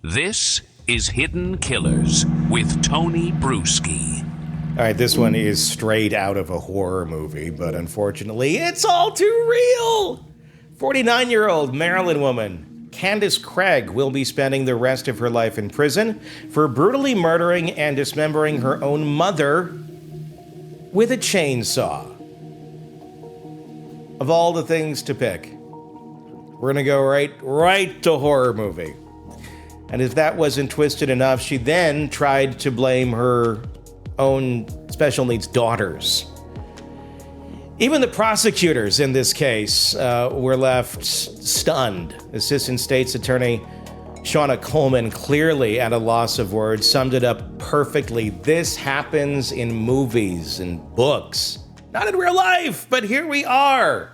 This is Hidden Killers with Tony Bruschi. All right, this one is straight out of a horror movie, but unfortunately, it's all too real. 49-year-old Maryland woman Candace Craig will be spending the rest of her life in prison for brutally murdering and dismembering her own mother with a chainsaw. Of all the things to pick, we're gonna go right to horror movie. And if that wasn't twisted enough, she then tried to blame her own special needs daughters. Even the prosecutors in this case were left stunned. Assistant State's Attorney Shauna Coleman, clearly at a loss of words, summed it up perfectly. This happens in movies and books, not in real life, but here we are.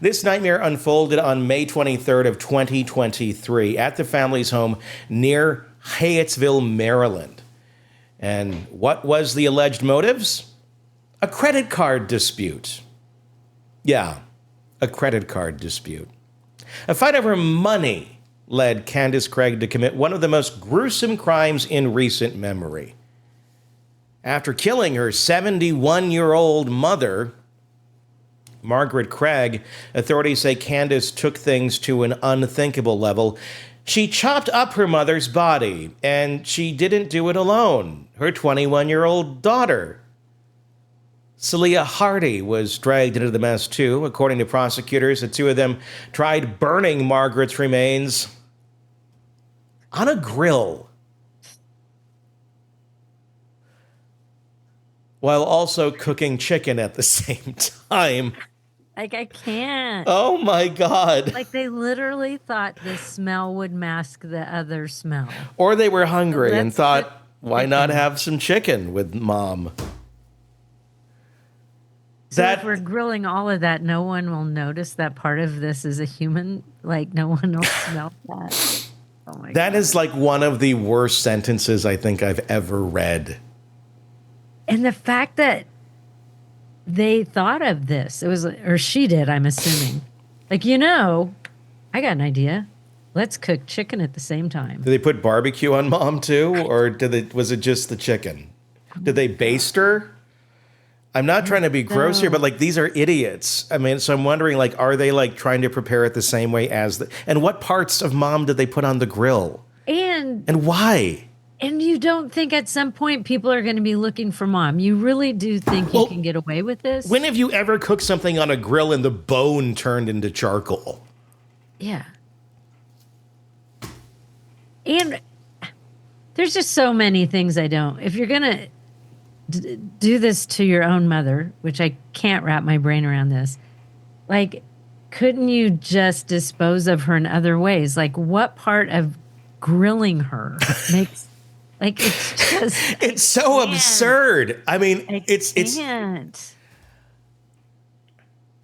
This nightmare unfolded on May 23rd of 2023 at the family's home near Hyattsville, Maryland. And what was the alleged motives? A credit card dispute. Yeah, a credit card dispute. A fight over money led Candace Craig to commit one of the most gruesome crimes in recent memory. After killing her 71-year-old mother, Margaret Craig, authorities say Candace took things to an unthinkable level. She chopped up her mother's body, and she didn't do it alone. Her 21-year-old daughter, Celia Hardy, was dragged into the mess too. According to prosecutors, the two of them tried burning Margaret's remains on a grill, while also cooking chicken at the same time. Like, I can't. Oh, my God. Like, they literally thought the smell would mask the other smell. Or they were hungry and thought, cook why not chicken. have some chicken with Mom? So if we're grilling all of that, no one will notice that part of this is a human. Like, no one will smell that. Oh, my God. That is like one of the worst sentences I think I've ever read. And the fact that they thought of this, it was, or she did, I'm assuming. Like, I got an idea. Let's cook chicken at the same time. Did they put barbecue on Mom too? Or was it just the chicken? Did they baste her? I'm not trying to be gross here, but like, these are idiots. I mean, so I'm wondering, like, are they like trying to prepare it the same way as and what parts of Mom did they put on the grill? And why? And you don't think at some point people are going to be looking for Mom? You really do think you can get away with this? When have you ever cooked something on a grill and the bone turned into charcoal? Yeah. And there's just so many things I don't. If you're going to do this to your own mother, which I can't wrap my brain around this, like, couldn't you just dispose of her in other ways? Like, what part of grilling her makes... Like, it's just... It's so absurd. I mean, it's...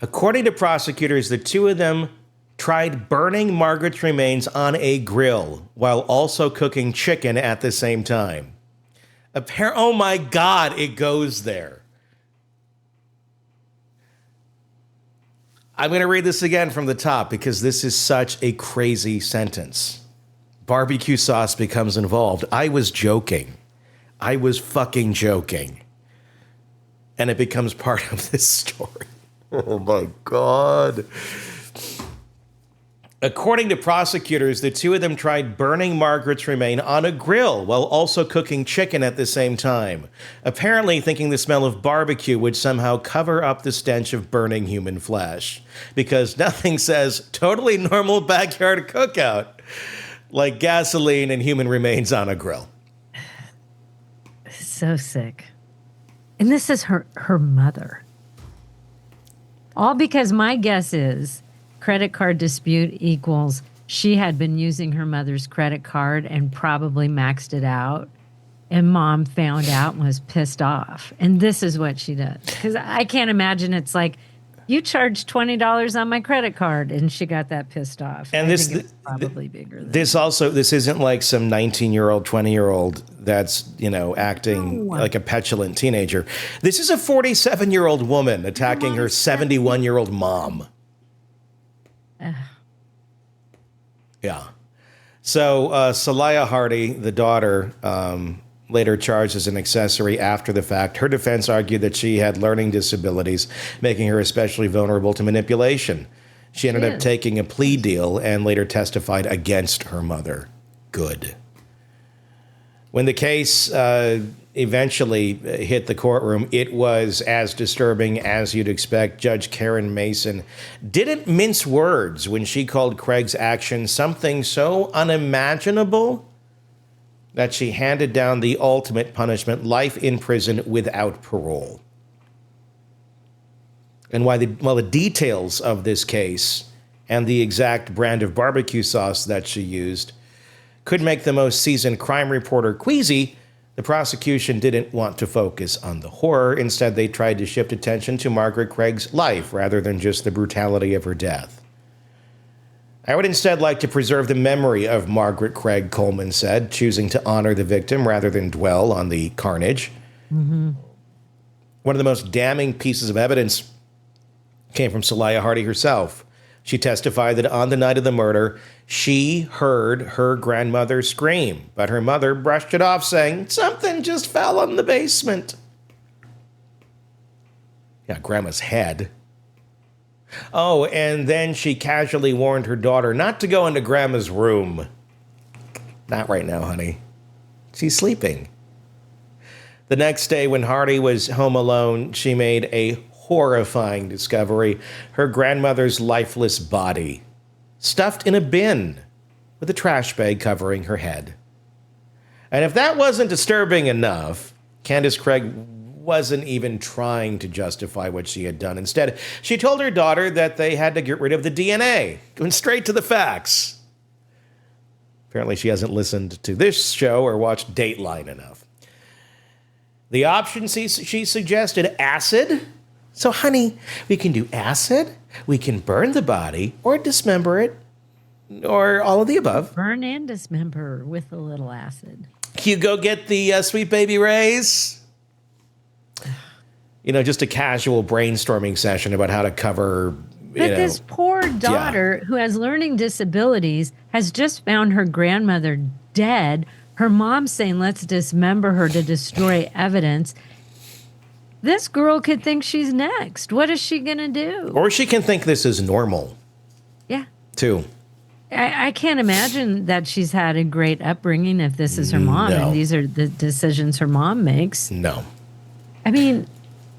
According to prosecutors, the two of them tried burning Margaret's remains on a grill while also cooking chicken at the same time. Oh my God, it goes there. I'm going to read this again from the top because this is such a crazy sentence. Barbecue sauce becomes involved. I was joking. I was fucking joking. And it becomes part of this story. Oh my God. According to prosecutors, the two of them tried burning Margaret's remain on a grill while also cooking chicken at the same time, apparently thinking the smell of barbecue would somehow cover up the stench of burning human flesh, because nothing says totally normal backyard cookout like gasoline and human remains on a grill. So sick. And this is her mother. All because my guess is credit card dispute equals she had been using her mother's credit card and probably maxed it out. And Mom found out and was pissed off. And this is what she does. Because I can't imagine it's like, you charged $20 on my credit card, and she got that pissed off. And I think it's probably bigger than this. This isn't like some 19-year-old, 20-year-old that's, acting like a petulant teenager. This is a 47-year-old woman attacking her 71-year-old mom. Yeah. So Salaya Hardy, the daughter, later charged as an accessory after the fact. Her defense argued that she had learning disabilities, making her especially vulnerable to manipulation. She ended up taking a plea deal and later testified against her mother. Good. When the case eventually hit the courtroom, it was as disturbing as you'd expect. Judge Karen Mason didn't mince words when she called Craig's action something so unimaginable that she handed down the ultimate punishment, life in prison without parole. And while the details of this case and the exact brand of barbecue sauce that she used could make the most seasoned crime reporter queasy, the prosecution didn't want to focus on the horror. Instead, they tried to shift attention to Margaret Craig's life rather than just the brutality of her death. I would instead like to preserve the memory of Margaret Craig, Coleman said, choosing to honor the victim rather than dwell on the carnage. Mm-hmm. One of the most damning pieces of evidence came from Salaya Hardy herself. She testified that on the night of the murder, she heard her grandmother scream, but her mother brushed it off, saying, "Something just fell on the basement." Yeah, Grandma's head. Oh, and then she casually warned her daughter not to go into Grandma's room. Not right now, honey. She's sleeping. The next day, when Hardy was home alone, she made a horrifying discovery: her grandmother's lifeless body, stuffed in a bin with a trash bag covering her head. And if that wasn't disturbing enough, Candace Craig wasn't even trying to justify what she had done. Instead, she told her daughter that they had to get rid of the DNA, going straight to the facts. Apparently, she hasn't listened to this show or watched Dateline enough. The options she suggested: acid. So, honey, we can do acid, we can burn the body, or dismember it, or all of the above. Burn and dismember with a little acid. You go get the Sweet Baby Rays. You know, just a casual brainstorming session about how to cover. But this poor daughter who has learning disabilities has just found her grandmother dead. Her mom's saying, let's dismember her to destroy evidence. This girl could think she's next. What is she going to do? Or she can think this is normal. Yeah. Too. I can't imagine that she's had a great upbringing if this is her mom and these are the decisions her mom makes. No. I mean,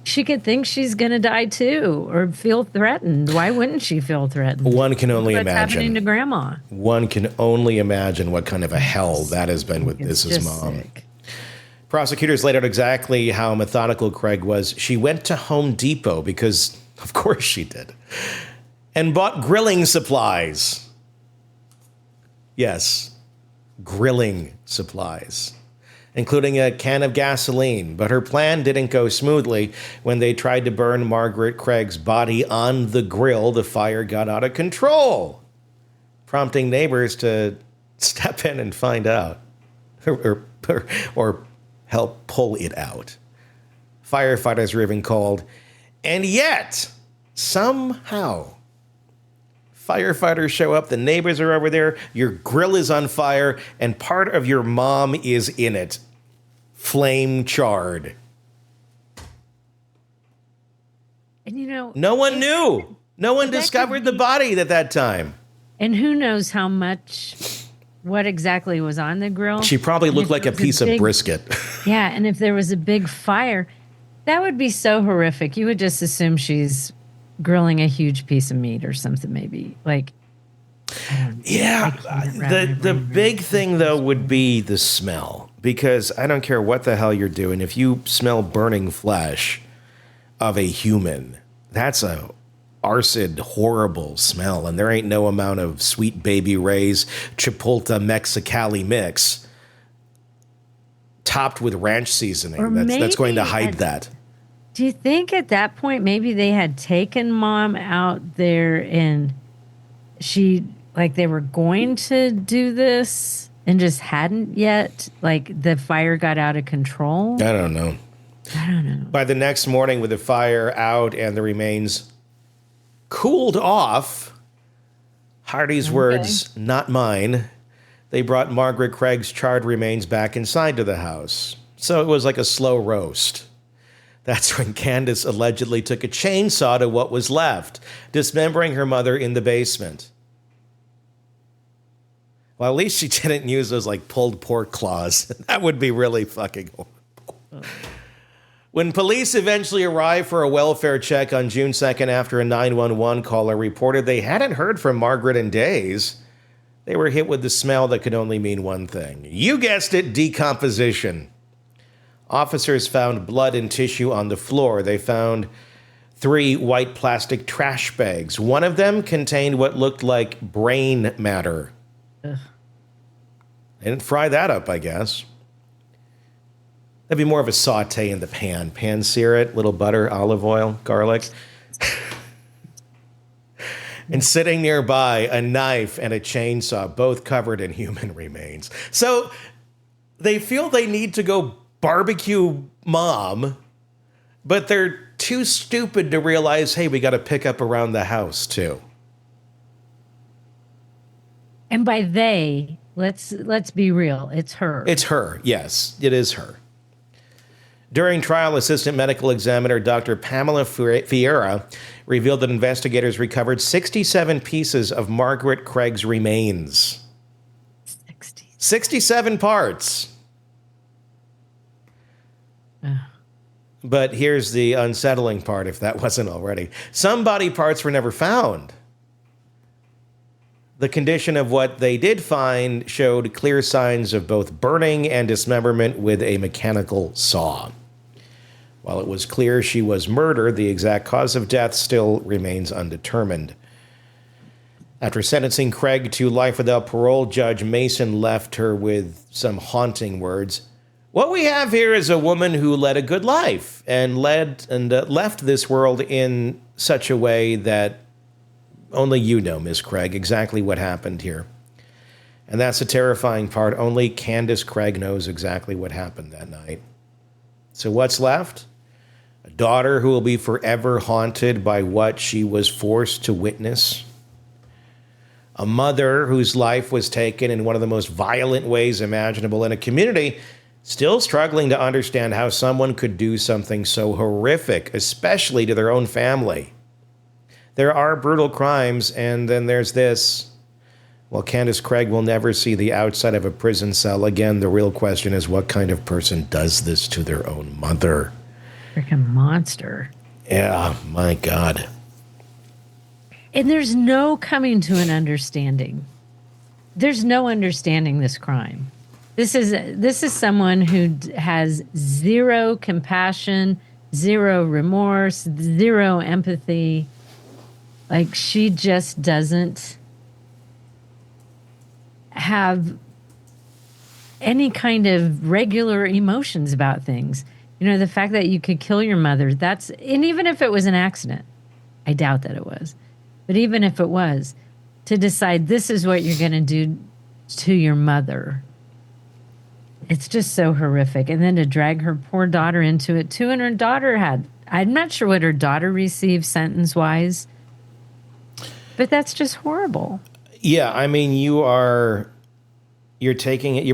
she could think she's going to die too or feel threatened. Why wouldn't she feel threatened? One can only imagine. What's happening to Grandma? One can only imagine what kind of a hell that has been with this mom. Sick. Prosecutors laid out exactly how methodical Craig was. She went to Home Depot because, of course she did, and bought grilling supplies. Yes, grilling supplies, including a can of gasoline. But her plan didn't go smoothly. When they tried to burn Margaret Craig's body on the grill, the fire got out of control, prompting neighbors to step in and find out, or help pull it out. Firefighters were even called. And yet, somehow, firefighters show up, the neighbors are over there, your grill is on fire, and part of your mom is in it. Flame charred. And you know, no one knew. No one discovered the body at that time. And who knows how much, what exactly was on the grill. She probably looked like a piece of brisket. Yeah, and if there was a big fire, that would be so horrific. You would just assume she's grilling a huge piece of meat or something, maybe. Like, yeah, the big thing, though, would be the smell. Because I don't care what the hell you're doing. If you smell burning flesh of a human, that's a acid, horrible smell. And there ain't no amount of Sweet Baby Ray's Chipotle Mexicali mix topped with ranch seasoning that's going to hide that. Do you think at that point maybe they had taken mom out there and they were going to do this and just hadn't yet? Like the fire got out of control? I don't know. By the next morning, with the fire out and the remains cooled off, Hardy's words, not mine, they brought Margaret Craig's charred remains back inside to the house. So it was like a slow roast. That's when Candace allegedly took a chainsaw to what was left, dismembering her mother in the basement. Well, at least she didn't use those like pulled pork claws. That would be really fucking horrible. When police eventually arrived for a welfare check on June 2nd after a 911 caller reported they hadn't heard from Margaret in days, they were hit with the smell that could only mean one thing. You guessed it, decomposition. Officers found blood and tissue on the floor. They found 3 white plastic trash bags. One of them contained what looked like brain matter. Ugh. They didn't fry that up, I guess. That'd be more of a saute in the pan. Pan sear it, little butter, olive oil, garlic. And sitting nearby, a knife and a chainsaw, both covered in human remains. So they feel they need to go barbecue mom, but they're too stupid to realize, hey, we got to pick up around the house too. And by they, let's be real, it's her. It's her, yes, it is her. During trial, Assistant Medical Examiner Dr. Pamela Fiera revealed that investigators recovered 67 pieces of Margaret Craig's remains. 67 parts. But here's the unsettling part, if that wasn't already. Some body parts were never found. The condition of what they did find showed clear signs of both burning and dismemberment with a mechanical saw. While it was clear she was murdered, the exact cause of death still remains undetermined. After sentencing Craig to life without parole, Judge Mason left her with some haunting words. What we have here is a woman who led a good life and left this world in such a way that only you know, Miss Craig, exactly what happened here. And that's the terrifying part. Only Candace Craig knows exactly what happened that night. So what's left? A daughter who will be forever haunted by what she was forced to witness. A mother whose life was taken in one of the most violent ways imaginable, in a community still struggling to understand how someone could do something so horrific, especially to their own family. There are brutal crimes, and then there's this. Well, Candace Craig will never see the outside of a prison cell again. The real question is, what kind of person does this to their own mother? Freaking monster. Yeah, my God. And there's no coming to an understanding. There's no understanding this crime. This is someone who has zero compassion, zero remorse, zero empathy. Like, she just doesn't have any kind of regular emotions about things. You know, the fact that you could kill your mother, and even if it was an accident, I doubt that it was, but even if it was, to decide this is what you're going to do to your mother, it's just so horrific. And then to drag her poor daughter into it too, and her daughter I'm not sure what her daughter received sentence-wise, but that's just horrible. Yeah, I mean, you're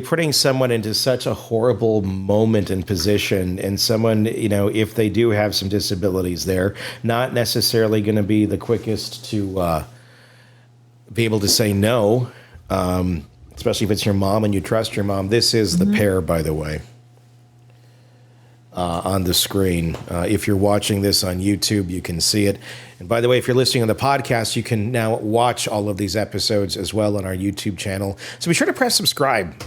putting someone into such a horrible moment and position, and someone, you know, if they do have some disabilities, they're not necessarily going to be the quickest to be able to say no, especially if it's your mom and you trust your mom. This is the pair, by the way, on the screen. If you're watching this on YouTube, you can see it. And by the way, if you're listening on the podcast, you can now watch all of these episodes as well on our YouTube channel. So be sure to press subscribe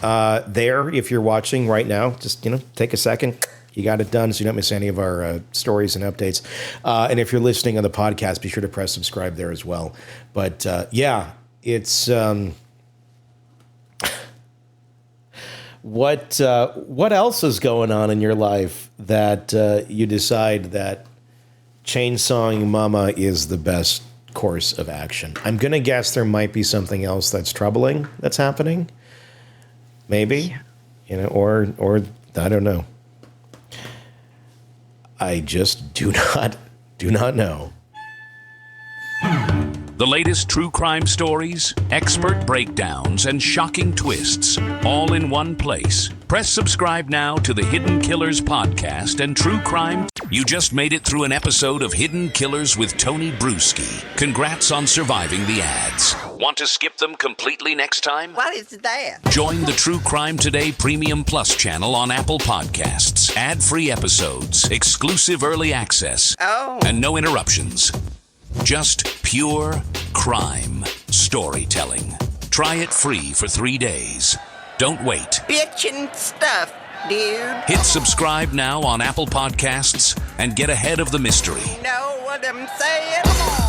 there if you're watching right now. Just, take a second. You got it done so you don't miss any of our stories and updates. And if you're listening on the podcast, be sure to press subscribe there as well. But yeah, it's... What else is going on in your life that you decide that chainsawing mama is the best course of action? I'm going to guess there might be something else that's troubling that's happening. Maybe, or I don't know. I just do not know. The latest true crime stories, expert breakdowns, and shocking twists, all in one place. Press subscribe now to the Hidden Killers podcast and True Crime. You just made it through an episode of Hidden Killers with Tony Bruschi. Congrats on surviving the ads. Want to skip them completely next time? What is that? Join the True Crime Today Premium Plus channel on Apple Podcasts. Ad-free episodes, exclusive early access, and no interruptions. Just pure crime storytelling. Try it free for 3 days. Don't wait. Bitchin' stuff, dude. Hit subscribe now on Apple Podcasts and get ahead of the mystery. Know what I'm saying?